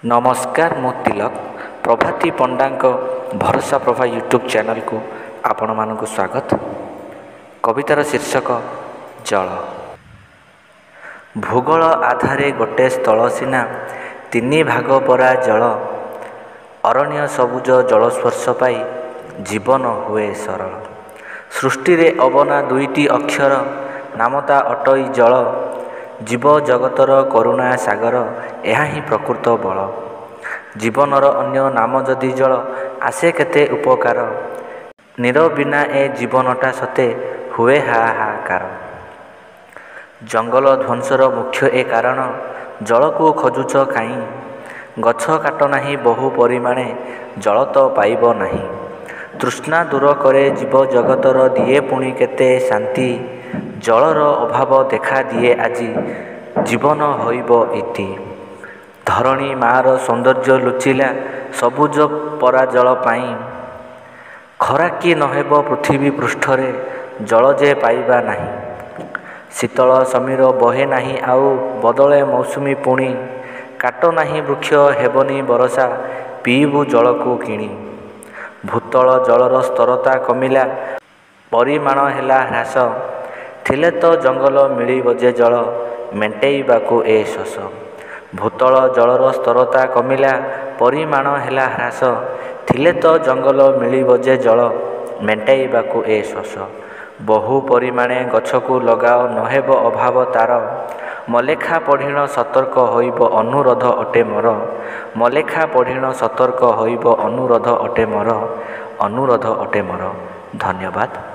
नमस्कार मु तिलक प्रभाती पंडांक भरोसा प्रभा यूट्यूब चैनल को आपण मानक स्वागत। कवितार शीर्षक जल। भूगोल आधारे गोटे स्थल सीना तीन भाग परा जल। अरण्य सबुज जलस्पर्श पाई जीवन हुए सरल। सृष्टि रे अबना दुईटी अक्षर नामता अटई जल। जीव जगतर करुणा सागर यह ही प्रकृत बल। जीवनर अन्य नाम जदि जल आसे केते उपकार। नीर बिना ए जीवनटा सते हुए हाहाकार। जंगल ध्वंसर मुख्य ए कारण जल को खोजुच काई। गछ काट नाही बहु परिमाणे जल तो पाइब नाही। तृष्णा दूर करे जीव जगतर दिए पुणी केते शांति। जलर अभाव देखा दिए आजी जीवन होइब इति। धरणी मार सौंदर्य लुचिला सबुज परा जल पाई। खरा कि नहेब पृथ्वी पृष्ठरे जल जे पाइबा नाही। शीतल समीर बहे नाही आउ बदले मौसुमी पुणी। काट नाही वृक्ष हेबनी बरसा पीबू जल को किणी। भूतल जलर स्तरता कमिला परिमाण हेला ह्रास। थिले तो जंगल मिलिब जे जल मेंटेइबाकू ए शोष। भूतल जलर स्तरता कमिला परिमाण हेला ह्रास। थिले तो जंगल मिलिब जे जल मेंटेइबाकू ए शोष। बहु परिमाणे गछकू लगाओ नहेब अभाव तार। मलेखा पढ़िण सतर्क होइब अनुरोध अटे मोर। मलेखा पढ़िण सतर्क होइब अनुरोध अटे मोर। अनुरोध अटे मोर। धन्यवाद।